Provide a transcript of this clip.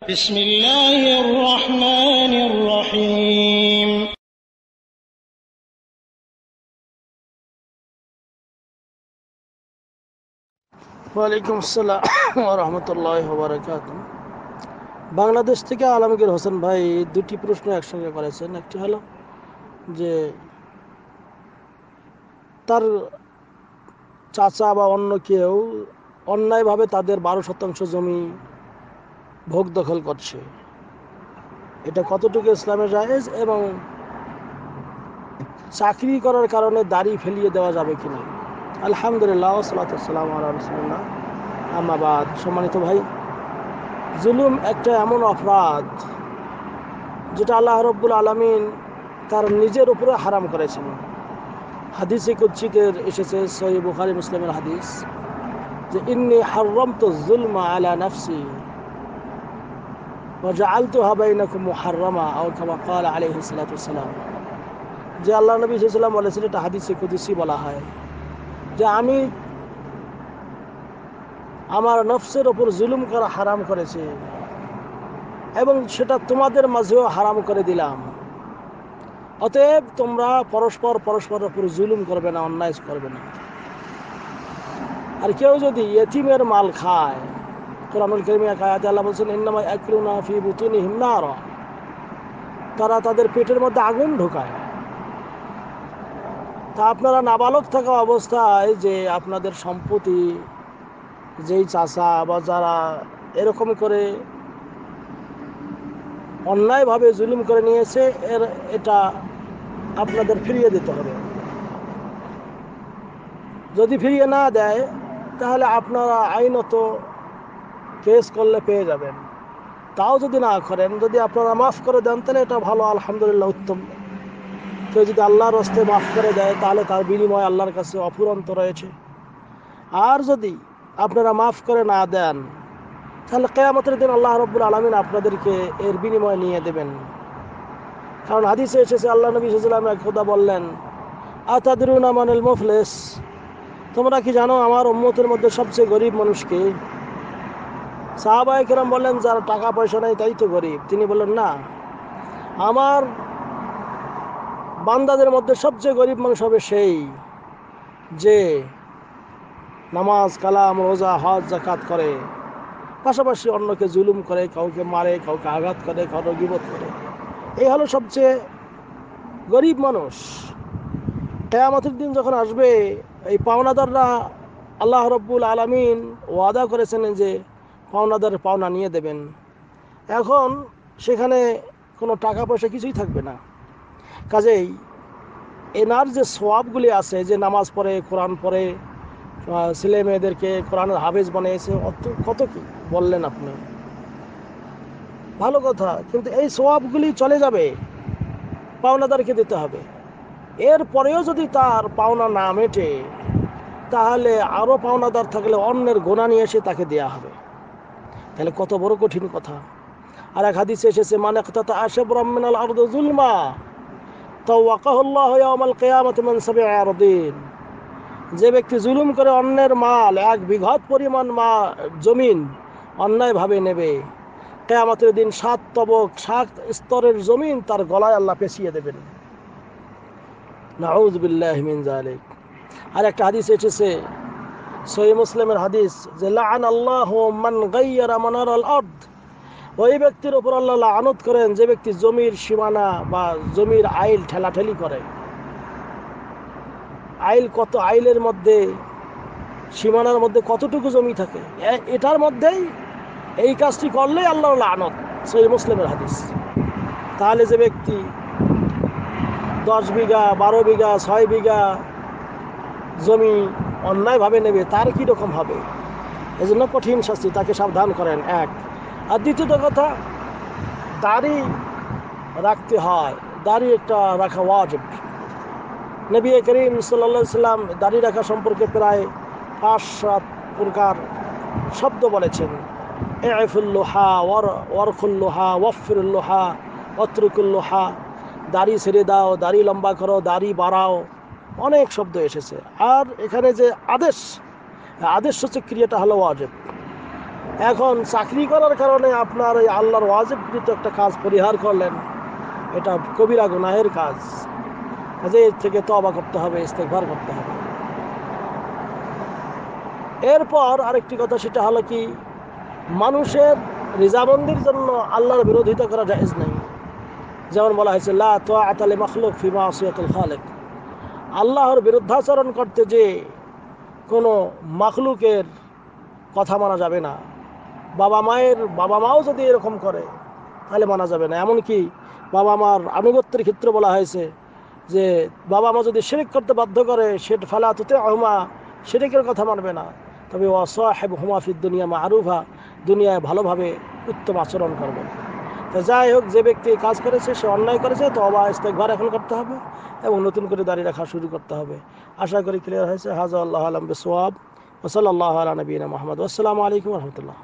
بسم الله الرحمن الرحيم ওয়ালাইকুম আসসালাম ওয়া রাহমাতুল্লাহি ওয়া বারাকাতুহু। বাংলাদেশ থেকে আলমগীর হোসেন ভাই দুটি প্রশ্ন একসঙ্গে করেছেন। একটি হলো যে তার চাচা বা অন্য কেউ অন্যায়ভাবে তাদের 12% জমি ভোগ দখল করছে, এটা কতটুকু ইসলামে জায়েজ, এবং চাকরি করার কারণে দাড়ি ফেলিয়ে দেওয়া যাবে কিনা। আলহামদুলিল্লাহ ওয়াসসালাতু ওয়াসসালামু আলা রাসূলিল্লাহ, আম্মা বাদ। সম্মানিত ভাই, জুলুম একটা এমন অপরাধ যেটা আল্লাহ রাব্বুল আলামিন তার নিজের উপরে হারাম করেছেন। হাদিসে কুদসিতে এসেছে, সহিহ বুখারী মুসলিমের হাদিস, যে ইন্নী হাররামতু যুলমা আলা নাফসি ওয়া জাআলতুহা বাইনাকুম মুহাররামা, আও কামা ক্বালা আলাইহিস সালাতু ওয়াসসালাম। যে আল্লাহ নবী সাল্লাল্লাহু আলাইহি ওয়াসাল্লাম বলেছেন, এটা হাদিসে কুদসি বলা হয়, যে আমি আমার নফসের উপর জুলুম করা হারাম করেছি এবং সেটা তোমাদের মাঝেও হারাম করে দিলাম। অতএব তোমরা পরস্পরের উপর জুলুম করবে না, অন্যায় করবে না। আর কেউ যদি ইয়েতিমের মাল খায়, কোরআনুল কারীমে এক আয়াতে আল্লাহ বলেছেন, ইন্নামা ইয়াকুলুনা ফি বুতুনিহিম নারা, তারা তাদের পেটের মধ্যে আগুন ঢোকায়। তা আপনারা নাবালক থাকা অবস্থায় যে আপনাদের সম্পত্তি যেই চাচা বা যারা এরকম করে অন্যায়ভাবে জুলুম করে নিয়েছে, এটা আপনাদের ফিরিয়ে দিতে হবে। যদি ফিরিয়ে না দেয় তাহলে আপনারা আইনত কেস করলে পেয়ে যাবেন। তাও যদি না করেন, যদি আপনারা মাফ করে দেন, তাহলে এটা ভালো, আলহামদুলিল্লাহ, উত্তম। কেউ যদি আল্লাহর রাস্তায় মাফ করে দেয়, তাহলে তার বিনিময় আল্লাহর কাছে অফুরন্ত রয়েছে। আর যদি আপনারা মাফ করে না দেন, তাহলে কিয়ামতের দিন আল্লাহ রাব্বুল আলামিন আপনাদেরকে এর বিনিময় নিয়ে দেবেন। কারণ হাদিসে এসেছে, আল্লাহ নবী সাল্লাল্লাহু আলাইহি ওয়াসাল্লাম একদা বললেন, আতাদরুনা মানিল মুফলিস, তোমরা কি জানো আমার উম্মতের মধ্যে সবচেয়ে গরিব মানুষ কে? সাহাবায়ে কেরাম বললেন, যার টাকা পয়সা নেই তাই তো গরিব। তিনি বললেন, না, আমার বান্দাদের মধ্যে সবচেয়ে গরিব মানুষ হবে সেই যে নামাজ, কালাম, রোজা, হজ, যাকাত করে, পাশাপাশি অন্যকে জুলুম করে, কাউকে মারে, কাউকে আঘাত করে, কারো গীবত করে। এই হলো সবচেয়ে গরিব মানুষ। কিয়ামতের দিন যখন আসবে, এই পাওনাদাররা, আল্লাহ রাব্বুল আলামিন ওয়াদা করেছেন যে পাওনাদারের পাওনা নিয়ে দেবেন। এখন সেখানে কোনো টাকা পয়সা কিছুই থাকবে না। কাজেই এনার যে সওয়াবগুলি আছে, যে নামাজ পড়ে, কোরআন পড়ে, ছেলে মেয়েদেরকে কোরআনের হাফেজ বানিয়েছে, কত কি বললেন আপনি, ভালো কথা, কিন্তু এই সওয়াবগুলি চলে যাবে, পাওনাদারকে দিতে হবে। এরপরেও যদি তার পাওনা না মেটে, তাহলে আরও পাওনাদার থাকলে অন্যের গোনা নিয়ে এসে তাকে দেয়া হবে। তাহলে কত বড় কঠিন কথা। আর এক হাদিসে এসেছে, মানে ইকতাতা আশবরাম মিনাল আরদি যুলমা তাওয়াকাহুল্লাহু ইয়াওমাল কিয়ামাতি মিন সাব'i আরদিন, যে ব্যক্তি জুলুম করে অন্যের মাল, 1 বিঘত পরিমাণ জমিন অন্যায়ভাবে নেবে, কিয়ামতের দিন 7 তবক 7 স্তরের জমিন তার গলায় আল্লাহ পেঁচিয়ে দেবেন। নাউযু বিল্লাহি মিন যালিক। আর একটা হাদিস এসেছে, সহিহ মুসলিমের হাদিস, যে লাআনাল্লাহু মান গায়্যারা মানারাল আরদ, ওই ব্যক্তির উপর আল্লাহ লানত করেন যে ব্যক্তি জমির সীমানা বা জমির আইল ঠেলাঠেলি করে। আইল কত, আইলের মধ্যে, সীমানার মধ্যে কতটুকু জমি থাকে, এটার মধ্যেই এই কাজটি করলেই আল্লাহর লানত, সহিহ মুসলিমের হাদিস। তাহলে যে ব্যক্তি 10 বিঘা, 12 বিঘা, 6 বিঘা জমি অন্যায়ভাবে নেবে, তার কি রকম হবে? এজন্য কঠিন শাস্তি, তাকে সাবধান করেন, এক। আর দ্বিতীয়ত কথা, দাড়ি রাখতে হয়, দাড়ি একটা রাখা ওয়াজিব। নবী করিম সাল্লাল্লাহু আলাইহি সাল্লাম দাড়ি রাখা সম্পর্কে প্রায় 5-7 প্রকার শব্দ বলেছেন। ইফুল্লুহা, ওয়ারখুল্লুহা, ওয়ফিরুল্লুহা, ওয়াতরুকুল্লুহা, দাড়ি ছেড়ে দাও, দাড়ি লম্বা করো, দাড়ি বাড়াও, অনেক শব্দ এসেছে। আর এখানে যে আদেশ হচ্ছে, ক্রিয়াটা হলো ওয়াজিব। এখন চাকরি করার কারণে আপনার ওই আল্লাহর ওয়াজিবকৃত একটা কাজ পরিহার করলেন, এটা কবিরা গুনাহের কাজ। কাজে এর থেকে তওবা করতে হবে, ইস্তেগফার করতে হবে। এরপর আরেকটি কথা, সেটা হলো কি, মানুষের রিজামন্দির জন্য আল্লাহর বিরোধিতা করা জায়েজ নেই। যেমন বলা হয়েছে লা তাআতা লিমাখলুক ফি মাসিয়াতিল খালিক, আল্লাহর বিরুদ্ধাচরণ করতে যে কোনো মাখলুকের কথা মানা যাবে না। বাবা মাও যদি এরকম করে তাহলে মানা যাবে না। এমনকি বাবা মার আনুগত্যের ক্ষেত্রে বলা হয়েছে যে বাবা মা যদি শিরক করতে বাধ্য করে, সেটা ফালা তুতিউহুমা, শিরকের কথা মানবে না, তবে ওয়াসাহিবহুমা ফিদ দুনিয়া মারুফা, দুনিয়ায় ভালোভাবে উত্তম আচরণ করবে। তো যাই হোক, যে ব্যক্তি কাজ করেছে সে অন্যায় করেছে, তওবা ইস্তেগফার এখন করতে হবে এবং নতুন করে দাঁড়িয়ে রাখা শুরু করতে হবে। আশা করি ক্লিয়ার হয়েছে। হাযা আল্লাহু আ'লাম বিসওয়াব ওয়া সাল্লাল্লাহু আলা নবিয়িনা মুহাম্মদ। আসসালামু আলাইকুম ওয়া রাহমাতুল্লাহ।